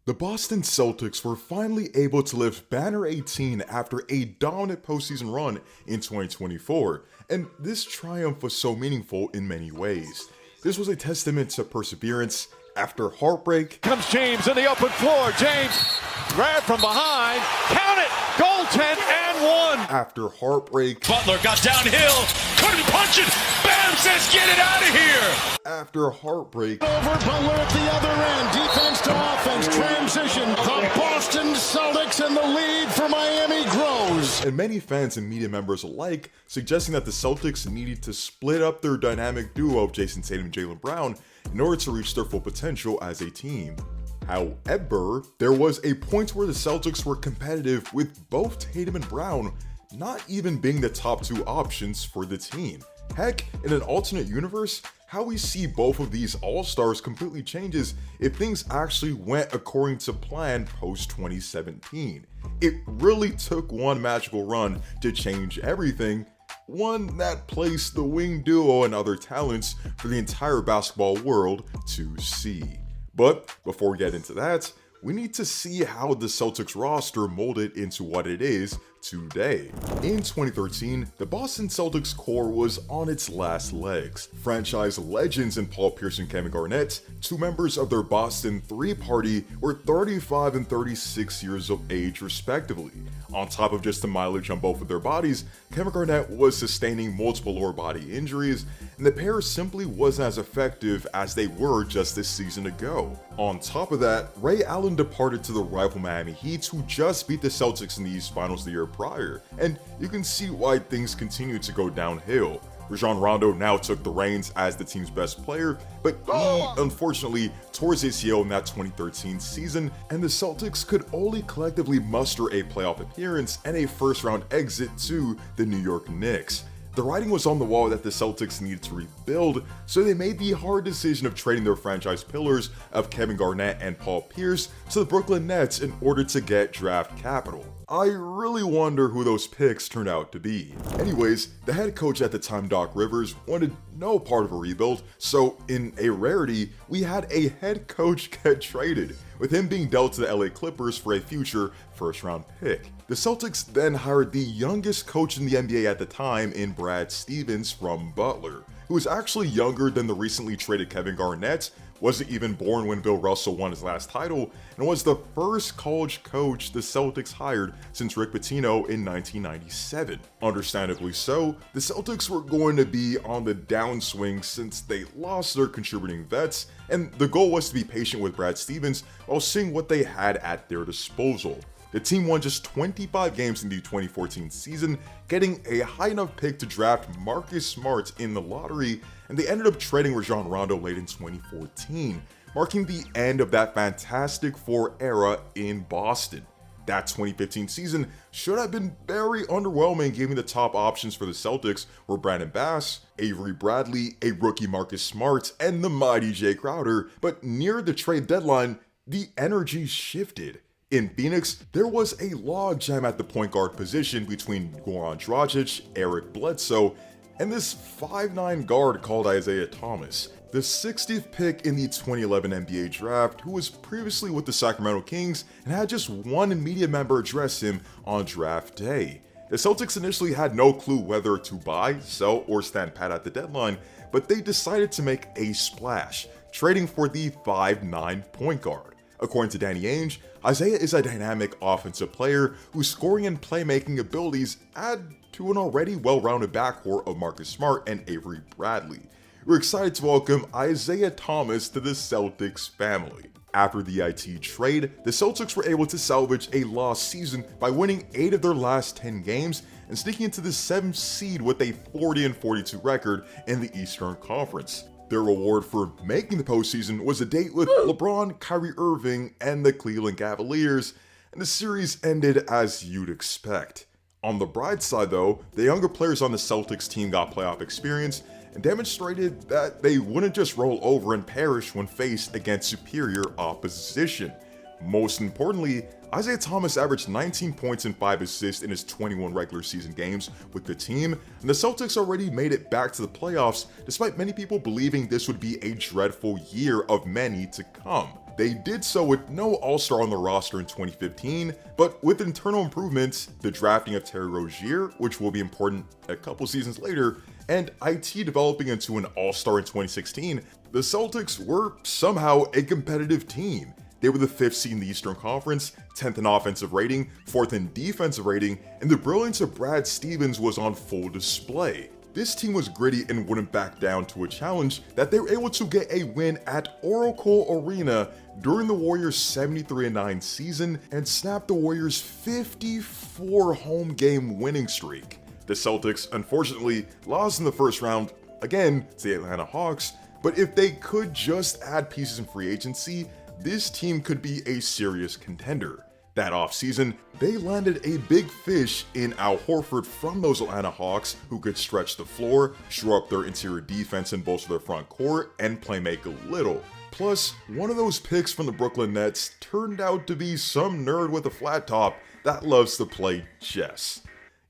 The Boston Celtics were finally able to lift Banner 18 after a dominant postseason run in 2024, and this triumph was so meaningful in many ways. This was a testament to perseverance after heartbreak. Comes James in the open floor. James grabbed from behind. Count it! Goaltend and one! After heartbreak. Butler got downhill. Couldn't punch it. Bam says get it out of here! After heartbreak. Over Butler at the other end. Defense to offense. Transition. The Boston Celtics in the lead for Miami grows. And many fans and media members alike suggesting that the Celtics needed to split up their dynamic duo of Jason Tatum and Tatum Brown in order to reach their full potential as a team. However, there was a point where the Celtics were competitive with both Tatum and Brown not even being the top two options for the team. Heck, in an alternate universe, how we see both of these all-stars completely changes if things actually went according to plan post-2017. It really took one magical run to change everything, one that placed the wing duo and other talents for the entire basketball world to see. But before we get into that, we need to see how the Celtics roster molded into what it is today. In 2013, the Boston Celtics core was on its last legs. Franchise legends in Paul Pierce and Kevin Garnett, two members of their Boston Three Party, were 35 and 36 years of age respectively. On top of just the mileage on both of their bodies, Kevin Garnett was sustaining multiple lower body injuries, and the pair simply wasn't as effective as they were just this season ago. On top of that, Ray Allen departed to the rival Miami Heat, who just beat the Celtics in the East Finals the year prior, and you can see why things continue to go downhill. Rajon Rondo now took the reins as the team's best player, but he unfortunately tore his ACL in that 2013 season, and the Celtics could only collectively muster a playoff appearance and a first-round exit to the New York Knicks. The writing was on the wall that the Celtics needed to rebuild, so they made the hard decision of trading their franchise pillars of Kevin Garnett and Paul Pierce to the Brooklyn Nets in order to get draft capital. I really wonder who those picks turned out to be. Anyways, the head coach at the time, Doc Rivers, wanted no part of a rebuild, so in a rarity, we had a head coach get traded, with him being dealt to the LA Clippers for a future first-round pick. The Celtics then hired the youngest coach in the NBA at the time in Brad Stevens from Butler, who was actually younger than the recently traded Kevin Garnett, wasn't even born when Bill Russell won his last title, and was the first college coach the Celtics hired since Rick Pitino in 1997. Understandably so, the Celtics were going to be on the downswing since they lost their contributing vets, and the goal was to be patient with Brad Stevens while seeing what they had at their disposal. The team won just 25 games in the 2014 season, getting a high enough pick to draft Marcus Smart in the lottery, and they ended up trading Rajon Rondo late in 2014, marking the end of that Fantastic Four era in Boston. That 2015 season should have been very underwhelming, given the top options for the Celtics were Brandon Bass, Avery Bradley, a rookie Marcus Smart, and the mighty Jay Crowder, but near the trade deadline, the energy shifted. In Phoenix, there was a logjam at the point guard position between Goran Dragic, Eric Bledsoe, and this 5'9" guard called Isaiah Thomas, the 60th pick in the 2011 NBA draft, who was previously with the Sacramento Kings and had just one media member address him on draft day. The Celtics initially had no clue whether to buy, sell, or stand pat at the deadline, but they decided to make a splash, trading for the 5'9" point guard. According to Danny Ainge, Isaiah is a dynamic offensive player whose scoring and playmaking abilities add to an already well-rounded backcourt of Marcus Smart and Avery Bradley. We're excited to welcome Isaiah Thomas to the Celtics family. After the IT trade, the Celtics were able to salvage a lost season by winning 8 of their last 10 games and sneaking into the 7th seed with a 40-42 record in the Eastern Conference. Their reward for making the postseason was a date with LeBron, Kyrie Irving, and the Cleveland Cavaliers, and the series ended as you'd expect. On the bright side though, the younger players on the Celtics team got playoff experience and demonstrated that they wouldn't just roll over and perish when faced against superior opposition. Most importantly, Isaiah Thomas averaged 19 points and 5 assists in his 21 regular season games with the team, and the Celtics already made it back to the playoffs despite many people believing this would be a dreadful year of many to come. They did so with no All-Star on the roster in 2015, but with internal improvements, the drafting of Terry Rozier, which will be important a couple seasons later, and IT developing into an All-Star in 2016, the Celtics were somehow a competitive team. They were the 5th seed in the Eastern Conference, 10th in offensive rating, 4th in defensive rating, and the brilliance of Brad Stevens was on full display. This team was gritty and wouldn't back down to a challenge that they were able to get a win at Oracle Arena during the Warriors' 73-9 season and snap the Warriors' 54 home game winning streak. The Celtics, unfortunately, lost in the first round, again, to the Atlanta Hawks, but if they could just add pieces in free agency, this team could be a serious contender. That offseason, they landed a big fish in Al Horford from those Atlanta Hawks who could stretch the floor, shore up their interior defense and bolster their front court, and play make a little. Plus, one of those picks from the Brooklyn Nets turned out to be some nerd with a flat top that loves to play chess.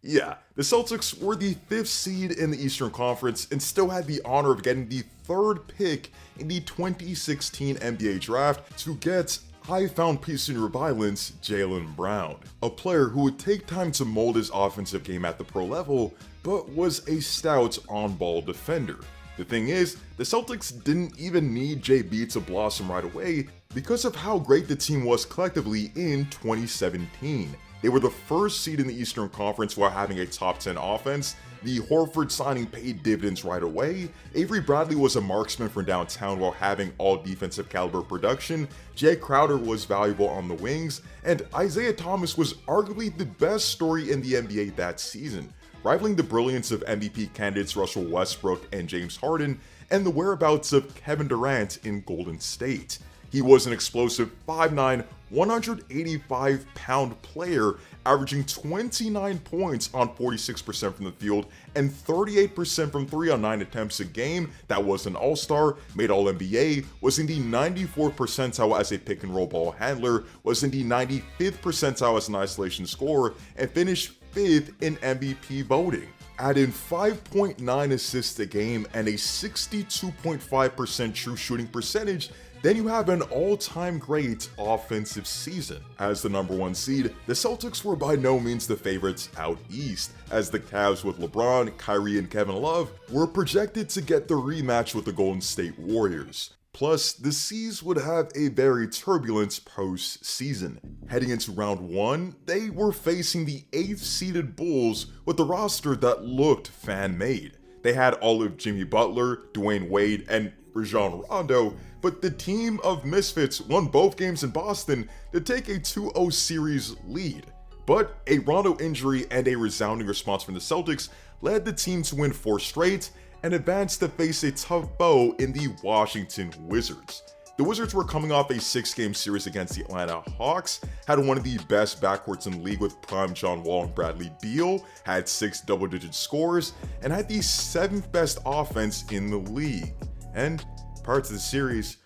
Yeah, the Celtics were the 5th seed in the Eastern Conference and still had the honor of getting the 3rd pick in the 2016 NBA draft to get I found peace in your violence, Jaylen Brown, a player who would take time to mold his offensive game at the pro level, but was a stout on-ball defender. The thing is, the Celtics didn't even need JB to blossom right away because of how great the team was collectively in 2017. They were the 1st seed in the Eastern Conference while having a top 10 offense. The Horford signing paid dividends right away. Avery Bradley was a marksman from downtown while having all defensive caliber production. Jay Crowder was valuable on the wings, and Isaiah Thomas was arguably the best story in the NBA that season, rivaling the brilliance of MVP candidates Russell Westbrook and James Harden and the whereabouts of Kevin Durant in Golden State. He was an explosive 5'9", 185-pound player, averaging 29 points on 46% from the field and 38% from 3 on 9 attempts a game. That was an all-star, made All-NBA, was in the 94th percentile as a pick-and-roll ball handler, was in the 95th percentile as an isolation scorer, and finished 5th in MVP voting. Add in 5.9 assists a game and a 62.5% true shooting percentage, then you have an all-time great offensive season. As the number 1 seed, the Celtics were by no means the favorites out east, as the Cavs with LeBron, Kyrie, and Kevin Love were projected to get the rematch with the Golden State Warriors. Plus, the C's would have a very turbulent post-season. Heading into round 1, they were facing the 8th-seeded Bulls with a roster that looked fan-made. They had all of Jimmy Butler, Dwayne Wade, and Rajon Rondo, but the team of misfits won both games in Boston to take a 2-0 series lead. But a Rondo injury and a resounding response from the Celtics led the team to win 4 straight and advance to face a tough foe in the Washington Wizards. The Wizards were coming off a 6-game series against the Atlanta Hawks, had one of the best backcourts in the league with prime John Wall and Bradley Beal, had 6 double-digit scores, and had the 7th best offense in the league. And prior to the series,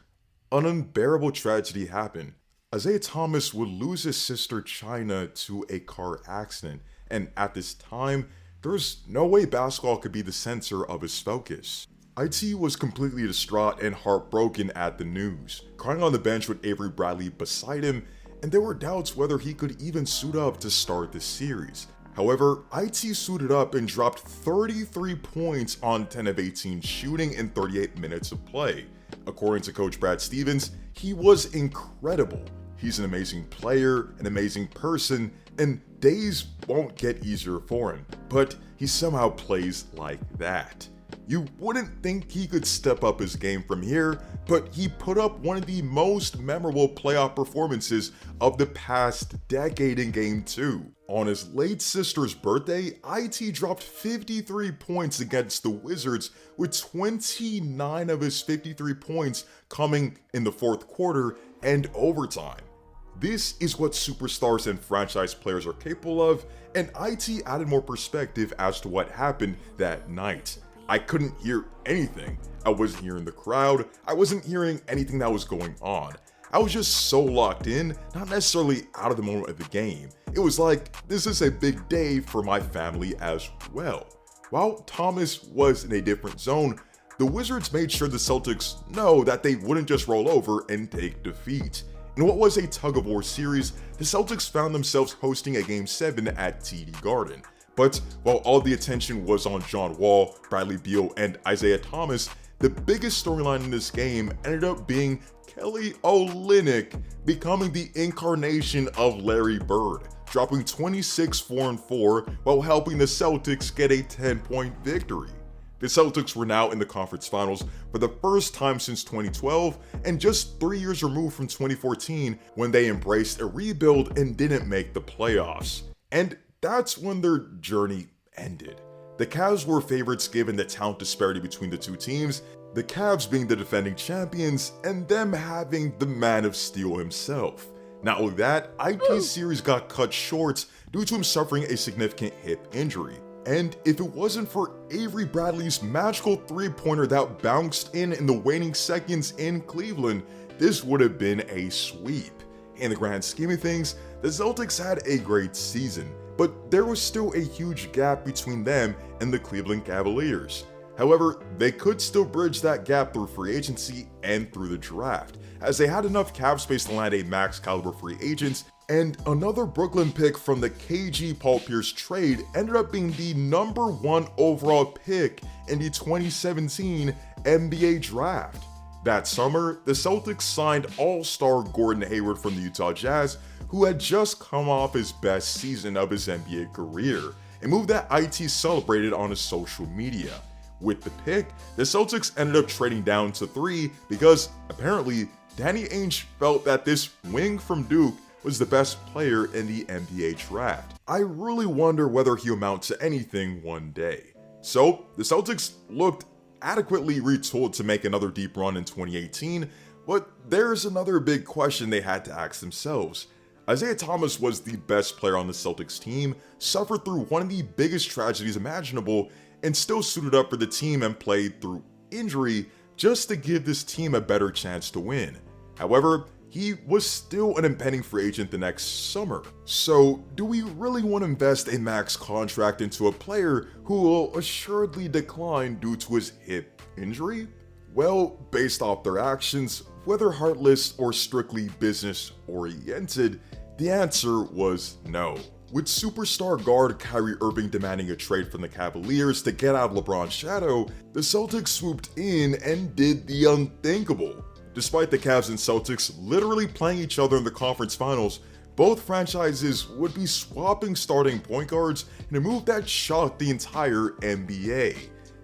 an unbearable tragedy happened. Isaiah Thomas would lose his sister China to a car accident, and at this time, there's no way basketball could be the center of his focus. IT was completely distraught and heartbroken at the news, crying on the bench with Avery Bradley beside him, and there were doubts whether he could even suit up to start the series. However, IT suited up and dropped 33 points on 10 of 18 shooting in 38 minutes of play. According to Coach Brad Stevens, he was incredible. He's an amazing player, an amazing person, and days won't get easier for him, but he somehow plays like that. You wouldn't think he could step up his game from here, but he put up one of the most memorable playoff performances of the past decade in Game 2. On his late sister's birthday, IT dropped 53 points against the Wizards, with 29 of his 53 points coming in the 4th quarter and overtime. This is what superstars and franchise players are capable of, and IT added more perspective as to what happened that night. I couldn't hear anything. I wasn't hearing the crowd. I wasn't hearing anything that was going on. I was just so locked in, not necessarily out of the moment of the game. It was like, this is a big day for my family as well. While Thomas was in a different zone, the Wizards made sure the Celtics know that they wouldn't just roll over and take defeat. In what was a tug-of-war series, the Celtics found themselves hosting a Game 7 at TD Garden. But while all the attention was on John Wall, Bradley Beal, and Isaiah Thomas, the biggest storyline in this game ended up being Kelly Olynyk becoming the incarnation of Larry Bird, dropping 26-4-4 while helping the Celtics get a 10-point victory. The Celtics were now in the conference finals for the first time since 2012 and just 3 years removed from 2014 when they embraced a rebuild and didn't make the playoffs. And that's when their journey ended. The Cavs were favorites given the talent disparity between the two teams, the Cavs being the defending champions and them having the Man of Steel himself. Not only that, IT's series got cut short due to him suffering a significant hip injury. And if it wasn't for Avery Bradley's magical three-pointer that bounced in the waning seconds in Cleveland, this would have been a sweep. In the grand scheme of things, the Celtics had a great season, but there was still a huge gap between them and the Cleveland Cavaliers. However, they could still bridge that gap through free agency and through the draft, as they had enough cap space to land a max caliber free agent, and another Brooklyn pick from the KG Paul Pierce trade ended up being the #1 overall pick in the 2017 NBA draft. That summer, the Celtics signed all-star Gordon Hayward from the Utah Jazz, who had just come off his best season of his NBA career, a move that IT celebrated on his social media. With the pick, the Celtics ended up trading down to 3 because apparently Danny Ainge felt that this wing from Duke was the best player in the NBA draft. I really wonder whether he'll amount to anything one day. So, the Celtics looked adequately retooled to make another deep run in 2018, but there's another big question they had to ask themselves. Isaiah Thomas was the best player on the Celtics team, suffered through one of the biggest tragedies imaginable, and still suited up for the team and played through injury just to give this team a better chance to win. However, he was still an impending free agent the next summer. So, do we really want to invest a max contract into a player who will assuredly decline due to his hip injury? Well, based off their actions, whether heartless or strictly business-oriented, the answer was no. With superstar guard Kyrie Irving demanding a trade from the Cavaliers to get out of LeBron's shadow, the Celtics swooped in and did the unthinkable. Despite the Cavs and Celtics literally playing each other in the conference finals, both franchises would be swapping starting point guards in a move that shocked the entire NBA.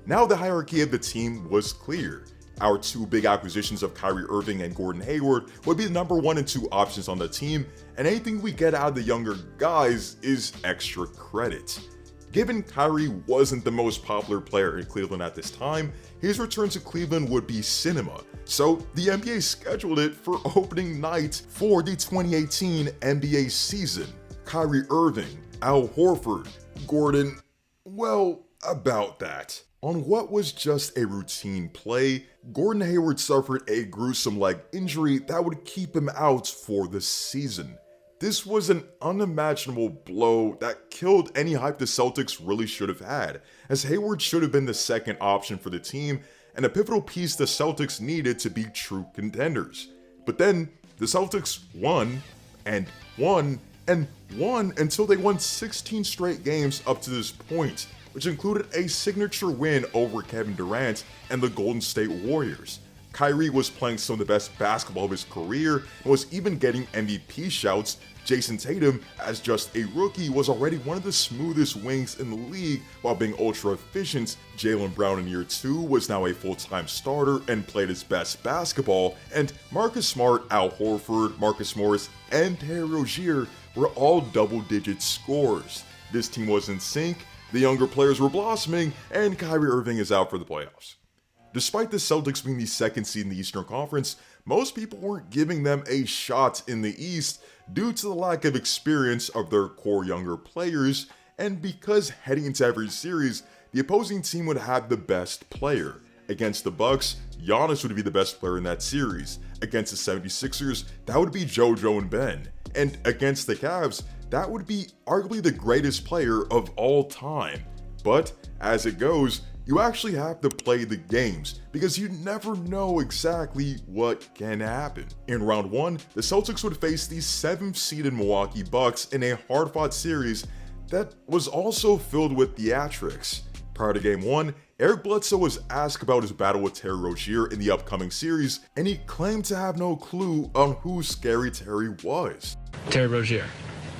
Now the hierarchy of the team was clear. Our two big acquisitions of Kyrie Irving and Gordon Hayward would be the #1 and 2 options on the team, and anything we get out of the younger guys is extra credit. Given Kyrie wasn't the most popular player in Cleveland at this time, his return to Cleveland would be cinema, so the NBA scheduled it for opening night for the 2018 NBA season. Kyrie Irving, Al Horford, Gordon, well, about that. On what was just a routine play, Gordon Hayward suffered a gruesome leg injury that would keep him out for the season. This was an unimaginable blow that killed any hype the Celtics really should have had, as Hayward should have been the second option for the team and a pivotal piece the Celtics needed to be true contenders. But then, the Celtics won, and won, and won until they won 16 straight games up to this point, which included a signature win over Kevin Durant and the Golden State Warriors. Kyrie was playing some of the best basketball of his career and was even getting MVP shouts. Jason Tatum, as just a rookie, was already one of the smoothest wings in the league while being ultra efficient. Jaylen Brown in year 2 was now a full-time starter and played his best basketball, and Marcus Smart, Al Horford, Marcus Morris, and Terry Rozier were all double-digit scorers. This team was in sync, the younger players were blossoming, and Kyrie Irving is out for the playoffs. Despite the Celtics being the second seed in the Eastern Conference, most people weren't giving them a shot in the East due to the lack of experience of their core younger players, and because heading into every series, the opposing team would have the best player. Against the Bucks, Giannis would be the best player in that series. Against the 76ers, that would be JoJo and Ben. And against the Cavs, that would be arguably the greatest player of all time. But as it goes, you actually have to play the games because you never know exactly what can happen. In round 1, the Celtics would face the 7th seeded Milwaukee Bucks in a hard-fought series that was also filled with theatrics. Prior to Game 1, Eric Bledsoe was asked about his battle with Terry Rozier in the upcoming series, and he claimed to have no clue on who Scary Terry was. Terry Rozier.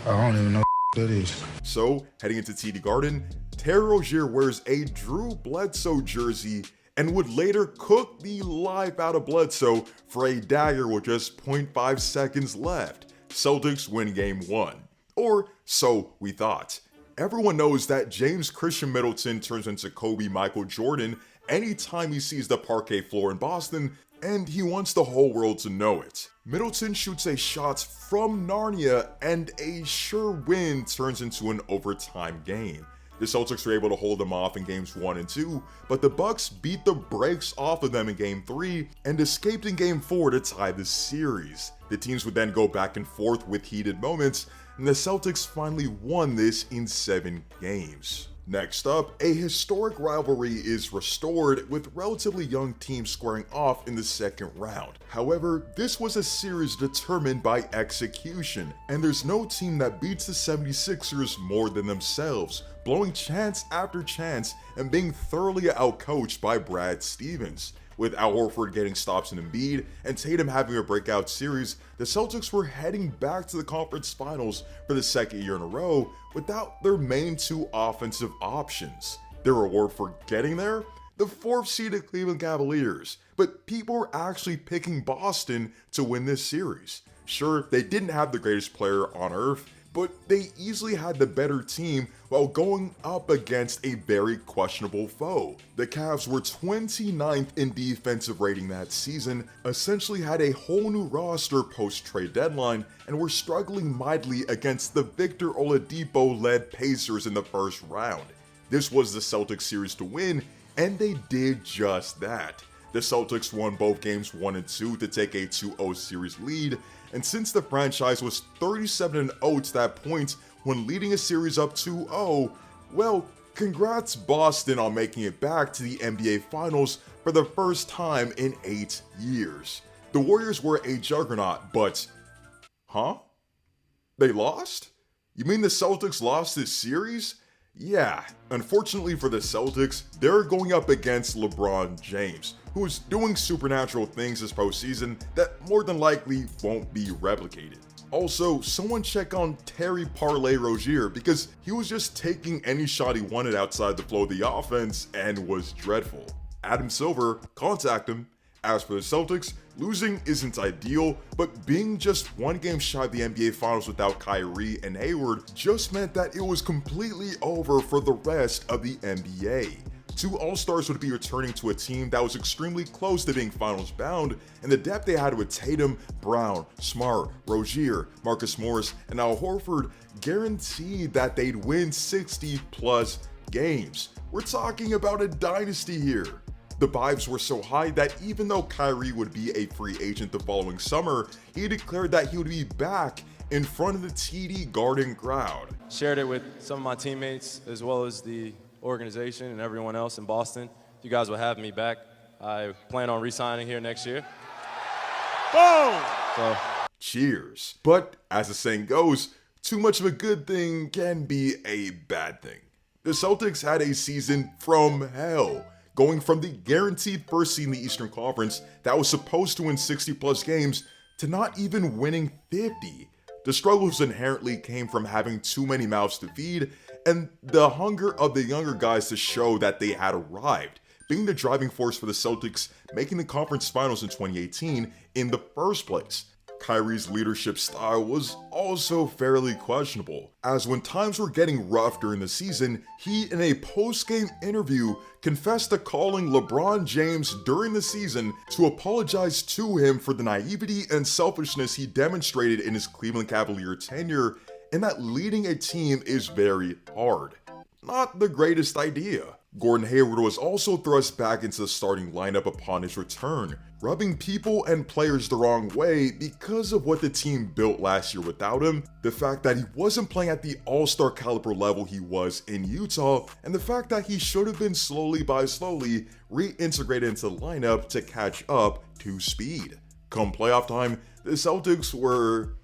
I don't even know who that is. So, heading into TD Garden, Terry Rozier wears a Drew Bledsoe jersey and would later cook the life out of Bledsoe for a dagger with just 0.5 seconds left. Celtics win Game 1. Or so we thought. Everyone knows that James Christian Middleton turns into Kobe Michael Jordan anytime he sees the parquet floor in Boston, and he wants the whole world to know it. Middleton shoots a shot from Narnia, and a sure win turns into an overtime game. The Celtics were able to hold them off in games 1 and 2, but the Bucks beat the brakes off of them in game 3 and escaped in game 4 to tie the series. The teams would then go back and forth with heated moments, and the Celtics finally won this in 7 games. Next up, a historic rivalry is restored with relatively young teams squaring off in the second round. However, this was a series determined by execution, and there's no team that beats the 76ers more than themselves, blowing chance after chance and being thoroughly outcoached by Brad Stevens. With Al Horford getting stops in Embiid and Tatum having a breakout series, the Celtics were heading back to the conference finals for the second year in a row without their main 2 offensive options. Their reward for getting there? The 4th seeded Cleveland Cavaliers, but people were actually picking Boston to win this series. Sure, they didn't have the greatest player on earth, but they easily had the better team while going up against a very questionable foe. The Cavs were 29th in defensive rating that season, essentially had a whole new roster post-trade deadline, and were struggling mightily against the Victor Oladipo-led Pacers in the first round. This was the Celtics series to win, and they did just that. The Celtics won both games 1 and 2 to take a 2-0 series lead, and since the franchise was 37-0 to that point when leading a series up 2-0, well, congrats Boston on making it back to the NBA Finals for the first time in 8 years. The Warriors were a juggernaut, but... Huh? They lost? You mean the Celtics lost this series? Yeah, unfortunately for the Celtics, they're going up against LeBron James, who is doing supernatural things this postseason that more than likely won't be replicated. Also, someone check on Terry Parlay Rozier because he was just taking any shot he wanted outside the flow of the offense and was dreadful. Adam Silver, contact him. As for the Celtics, losing isn't ideal, but being just 1 game shy of the NBA Finals without Kyrie and Hayward just meant that it was completely over for the rest of the NBA. 2 All-Stars would be returning to a team that was extremely close to being finals bound, and the depth they had with Tatum, Brown, Smart, Rozier, Marcus Morris, and Al Horford guaranteed that they'd win 60+ games. We're talking about a dynasty here. The vibes were so high that even though Kyrie would be a free agent the following summer, he declared that he would be back in front of the TD Garden crowd. Shared it with some of my teammates as well as the organization and everyone else in Boston. You guys will have me back. I plan on re-signing here next year. Boom! So, cheers. But as the saying goes, too much of a good thing can be a bad thing. The Celtics had a season from hell, going from the guaranteed first seed in the Eastern Conference that was supposed to win 60+ games to not even winning 50. The struggles inherently came from having too many mouths to feed and the hunger of the younger guys to show that they had arrived, being the driving force for the Celtics making the conference finals in 2018 in the first place. Kyrie's leadership style was also fairly questionable, as when times were getting rough during the season, he in a post-game interview confessed to calling LeBron James during the season to apologize to him for the naivety and selfishness he demonstrated in his Cleveland Cavalier tenure, and that leading a team is very hard. Not the greatest idea. Gordon Hayward was also thrust back into the starting lineup upon his return, rubbing people and players the wrong way because of what the team built last year without him, the fact that he wasn't playing at the all-star caliber level he was in Utah, and the fact that he should have been slowly reintegrated into the lineup to catch up to speed. Come playoff time, the Celtics were...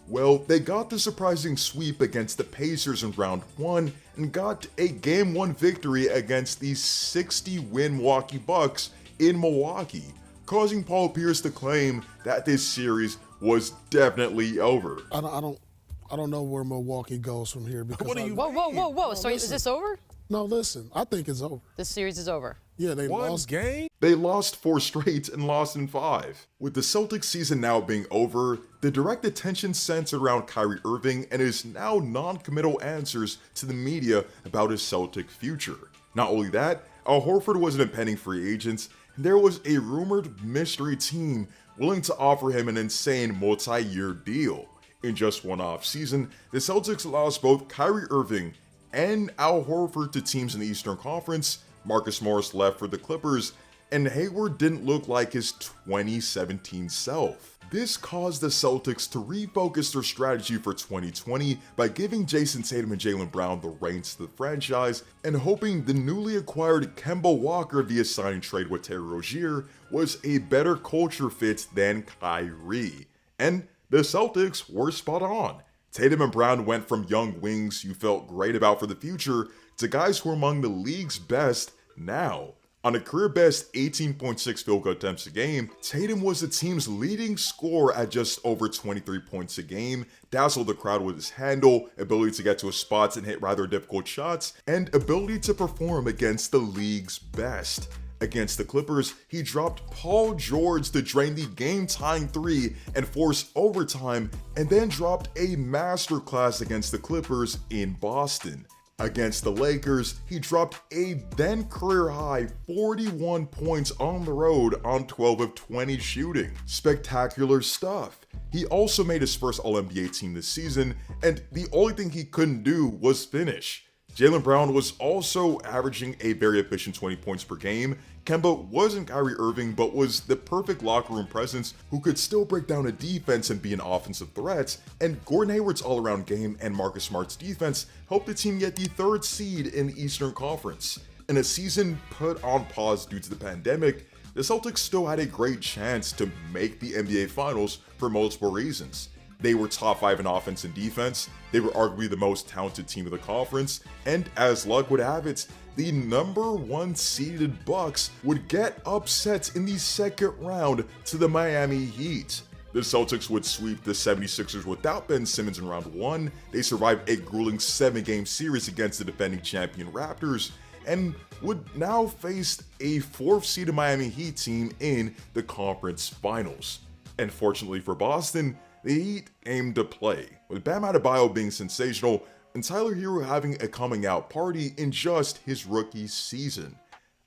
well, they got the surprising sweep against the Pacers in round 1 and got a game 1 victory against the 60-win Milwaukee Bucks in Milwaukee, causing Paul Pierce to claim that this series was definitely over. I don't know where Milwaukee goes from here because Whoa. So is this over? No, listen, I think it's over. This series is over. Yeah, they lost. Game? They lost 4 straight and lost in 5. With the Celtics season now being over, the direct attention centered around Kyrie Irving and his now non-committal answers to the media about his Celtic future. Not only that, Al Horford was an impending free agent, and there was a rumored mystery team willing to offer him an insane multi-year deal. In just one offseason, the Celtics lost both Kyrie Irving and Al Horford to teams in the Eastern Conference. Marcus Morris left for the Clippers, and Hayward didn't look like his 2017 self. This caused the Celtics to refocus their strategy for 2020 by giving Jason Tatum and Jaylen Brown the reins to the franchise and hoping the newly acquired Kemba Walker via sign and trade with Terry Rozier was a better culture fit than Kyrie. And the Celtics were spot on. Tatum and Brown went from young wings you felt great about for the future to guys who are among the league's best now. On a career-best 18.6 field goal attempts a game, Tatum was the team's leading scorer at just over 23 points a game, dazzled the crowd with his handle, ability to get to his spots and hit rather difficult shots, and ability to perform against the league's best. Against the Clippers, he dropped Paul George to drain the game-tying 3 and force overtime, and then dropped a masterclass against the Clippers in Boston. Against the Lakers, he dropped a then career-high 41 points on the road on 12 of 20 shooting. Spectacular stuff. He also made his first All-NBA team this season, and the only thing he couldn't do was finish. Jaylen Brown was also averaging a very efficient 20 points per game. Kemba wasn't Kyrie Irving, but was the perfect locker room presence who could still break down a defense and be an offensive threat. And Gordon Hayward's all-around game and Marcus Smart's defense helped the team get the 3rd seed in the Eastern Conference. In a season put on pause due to the pandemic, the Celtics still had a great chance to make the NBA Finals for multiple reasons. They were top 5 in offense and defense, they were arguably the most talented team in the conference, and as luck would have it, the number 1 seeded Bucks would get upset in the second round to the Miami Heat. The Celtics would sweep the 76ers without Ben Simmons in round 1, they survived a grueling 7-game series against the defending champion Raptors, and would now face a 4th seeded Miami Heat team in the conference finals. And fortunately for Boston, the Heat aimed to play, with Bam Adebayo being sensational and Tyler Hero having a coming out party in just his rookie season.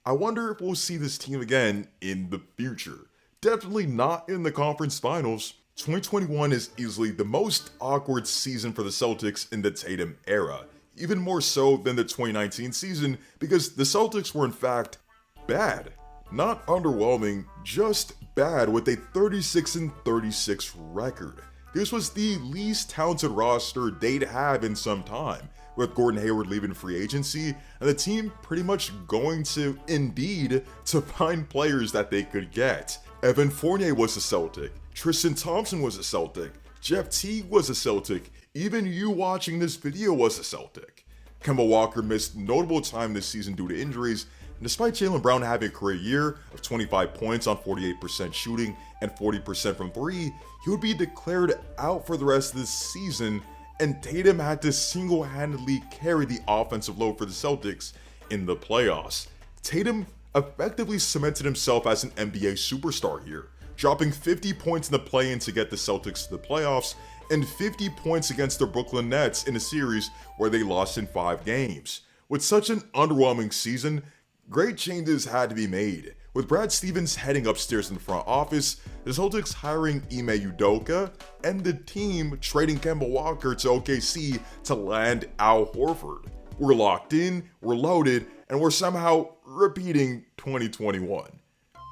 I wonder if we'll see this team again in the future. Definitely not in the conference finals. 2021 is easily the most awkward season for the Celtics in the Tatum era, even more so than the 2019 season because the Celtics were in fact bad. Not underwhelming, just bad with a 36-36 record. This was the least talented roster they'd have in some time, with Gordon Hayward leaving free agency and the team pretty much going to Indeed to find players that they could get. Evan Fournier was a Celtic, Tristan Thompson was a Celtic, Jeff Teague was a Celtic, even you watching this video was a Celtic. Kemba Walker missed notable time this season due to injuries, and despite Jaylen Brown having a career year of 25 points on 48% shooting and 40% from 3, he would be declared out for the rest of the season, and Tatum had to single-handedly carry the offensive load for the Celtics in the playoffs. Tatum effectively cemented himself as an NBA superstar here, dropping 50 points in the play-in to get the Celtics to the playoffs, and 50 points against the Brooklyn Nets in a series where they lost in 5 games. With such an underwhelming season, great changes had to be made, with Brad Stevens heading upstairs in the front office, the Celtics hiring Ime Udoka, and the team trading Kemba Walker to OKC to land Al Horford. We're locked in, we're loaded, and we're somehow repeating 2021.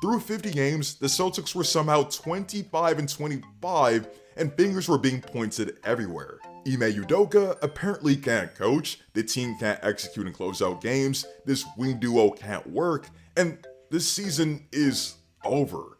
Through 50 games, the Celtics were somehow 25-25, and fingers were being pointed everywhere. Ime Udoka apparently can't coach, the team can't execute and close out games, this wing duo can't work, and this season is over.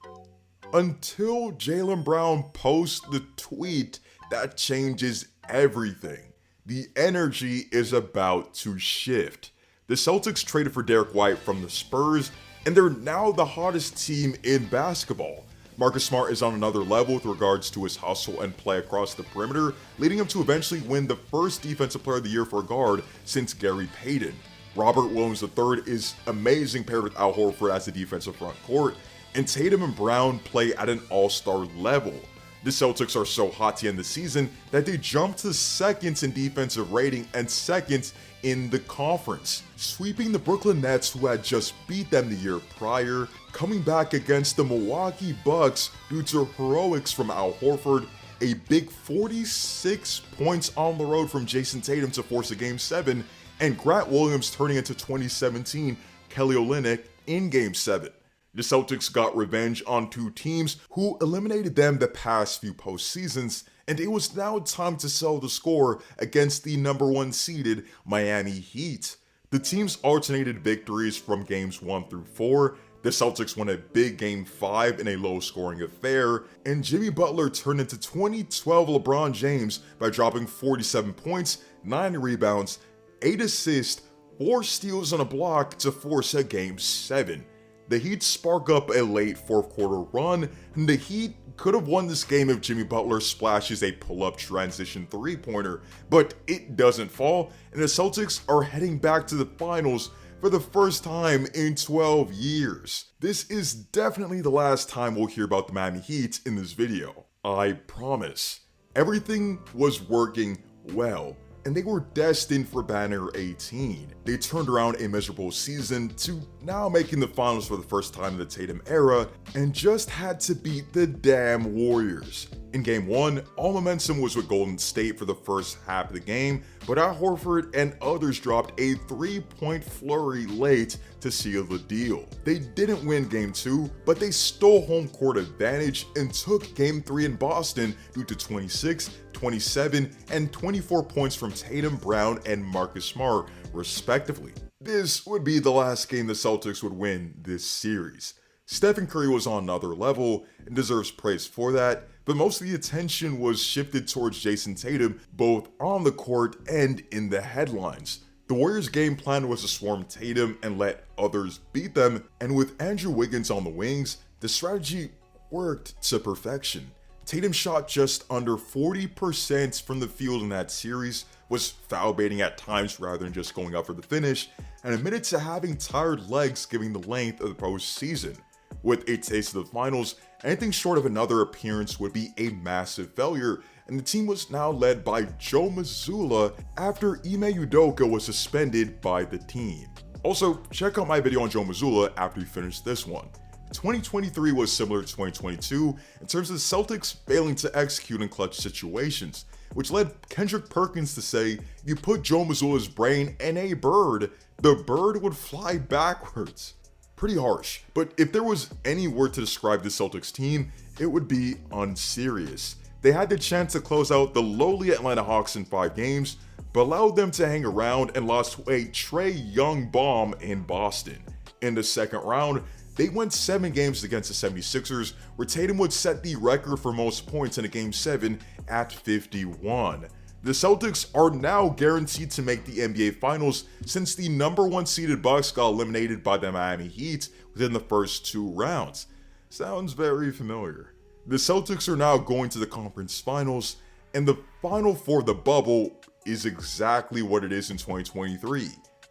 Until Jaylen Brown posts the tweet that changes everything. The energy is about to shift. The Celtics traded for Derek White from the Spurs, and they're now the hottest team in basketball. Marcus Smart is on another level with regards to his hustle and play across the perimeter, leading him to eventually win the first Defensive Player of the Year for a guard since Gary Payton. Robert Williams III is amazing paired with Al Horford as the defensive front court, and Tatum and Brown play at an all-star level. The Celtics are so hot to end the season that they jumped to seconds in defensive rating and seconds in the conference, sweeping the Brooklyn Nets, who had just beat them the year prior, coming back against the Milwaukee Bucks due to heroics from Al Horford, a big 46 points on the road from Jason Tatum to force a Game 7, and Grant Williams turning into 2017 Kelly Olynyk in Game 7. The Celtics got revenge on two teams who eliminated them the past few postseasons, and it was now time to settle the score against the number 1 seeded Miami Heat. The teams alternated victories from games 1 through 4. The Celtics won a big Game 5 in a low-scoring affair, and Jimmy Butler turned into 2012 LeBron James by dropping 47 points, 9 rebounds, 8 assists, 4 steals and a block to force a Game 7. The Heat spark up a late fourth quarter run, and the Heat could have won this game if Jimmy Butler splashes a pull-up transition three-pointer, but it doesn't fall, and the Celtics are heading back to the finals for the first time in 12 years. This is definitely the last time we'll hear about the Miami Heat in this video. I promise. Everything was working well, and they were destined for Banner 18. They turned around a miserable season to now making the finals for the first time in the Tatum era, and just had to beat the damn Warriors. In Game 1, all momentum was with Golden State for the first half of the game, but Al Horford and others dropped a 3-point flurry late to seal the deal. They didn't win Game 2, but they stole home court advantage and took Game 3 in Boston due to 26, 27, and 24 points from Tatum, Brown, and Marcus Smart, respectively. This would be the last game the Celtics would win this series. Stephen Curry was on another level and deserves praise for that, but most of the attention was shifted towards Jason Tatum, both on the court and in the headlines. The Warriors' game plan was to swarm Tatum and let others beat them, and with Andrew Wiggins on the wings, the strategy worked to perfection. Tatum shot just under 40% from the field in that series, was foul baiting at times rather than just going up for the finish, and admitted to having tired legs given the length of the postseason. With a taste of the finals, anything short of another appearance would be a massive failure, and the team was now led by Joe Mazzulla after Ime Udoka was suspended by the team. Also, check out my video on Joe Mazzulla after you finish this one. 2023 was similar to 2022 in terms of the Celtics failing to execute in clutch situations, which led Kendrick Perkins to say, if you put Joe Mazzulla's brain in a bird, the bird would fly backwards. Pretty harsh, but if there was any word to describe the Celtics team, it would be unserious. They had the chance to close out the lowly Atlanta Hawks in 5 games, but allowed them to hang around and lost to a Trae Young bomb in Boston. In the second round, they went 7 games against the 76ers, where Tatum would set the record for most points in a Game 7 at 51. The Celtics are now guaranteed to make the NBA Finals since the number 1 seeded Bucks got eliminated by the Miami Heat within the first 2 rounds. Sounds very familiar. The Celtics are now going to the conference finals, and the Final Four of the bubble is exactly what it is in 2023.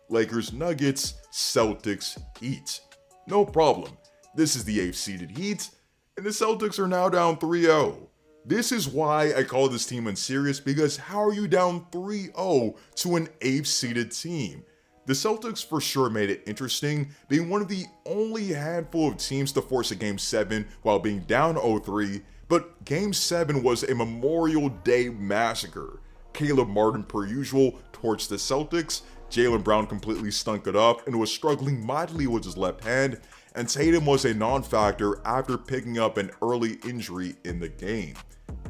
Lakers Nuggets, Celtics Heat. No problem. This is the 8th seeded Heat, and the Celtics are now down 3-0. This is why I call this team unserious, because how are you down 3-0 to an 8th seeded team? The Celtics for sure made it interesting, being one of the only handful of teams to force a Game 7 while being down 0-3, but Game 7 was a Memorial Day massacre. Caleb Martin, per usual, torched the Celtics, Jaylen Brown completely stunk it up and was struggling mightily with his left hand, and Tatum was a non-factor after picking up an early injury in the game.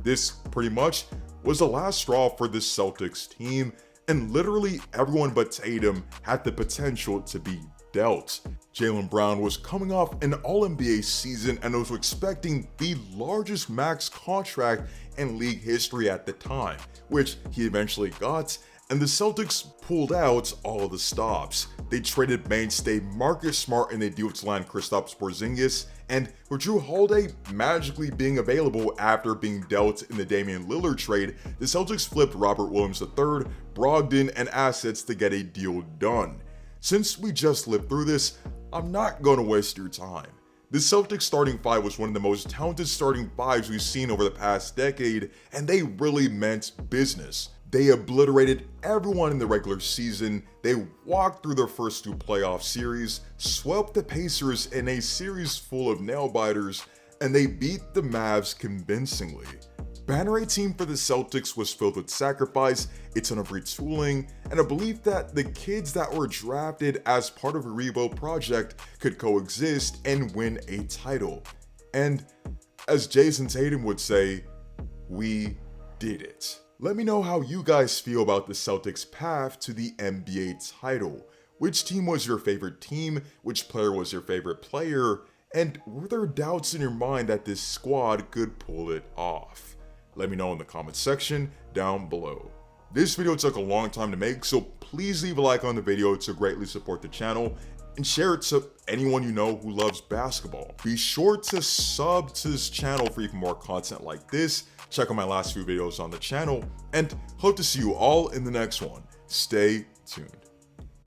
This pretty much was the last straw for this Celtics team, and literally everyone but Tatum had the potential to be dealt. Jaylen Brown was coming off an All-NBA season and was expecting the largest max contract in league history at the time, which he eventually got, and the Celtics pulled out all of the stops. They traded mainstay Marcus Smart in a deal to land Kristaps Porzingis, and with Jrue Holiday magically being available after being dealt in the Damian Lillard trade, the Celtics flipped Robert Williams III, Brogdon, and assets to get a deal done. Since we just lived through this, I'm not going to waste your time. The Celtics starting five was one of the most talented starting fives we've seen over the past decade, and they really meant business. They obliterated everyone in the regular season, they walked through their first two playoff series, swept the Pacers in a series full of nail-biters, and they beat the Mavs convincingly. Banner 18 for the Celtics was filled with sacrifice, a ton of retooling, and a belief that the kids that were drafted as part of a rebuild project could coexist and win a title. And as Jason Tatum would say, we did it. Let me know how you guys feel about the Celtics' path to the NBA title. Which team was your favorite team? Which player was your favorite player? And were there doubts in your mind that this squad could pull it off? Let me know in the comment section down below. This video took a long time to make, so please leave a like on the video to greatly support the channel and share it to anyone you know who loves basketball. Be sure to sub to this channel for even more content like this. Check out my last few videos on the channel, and hope to see you all in the next one. Stay tuned.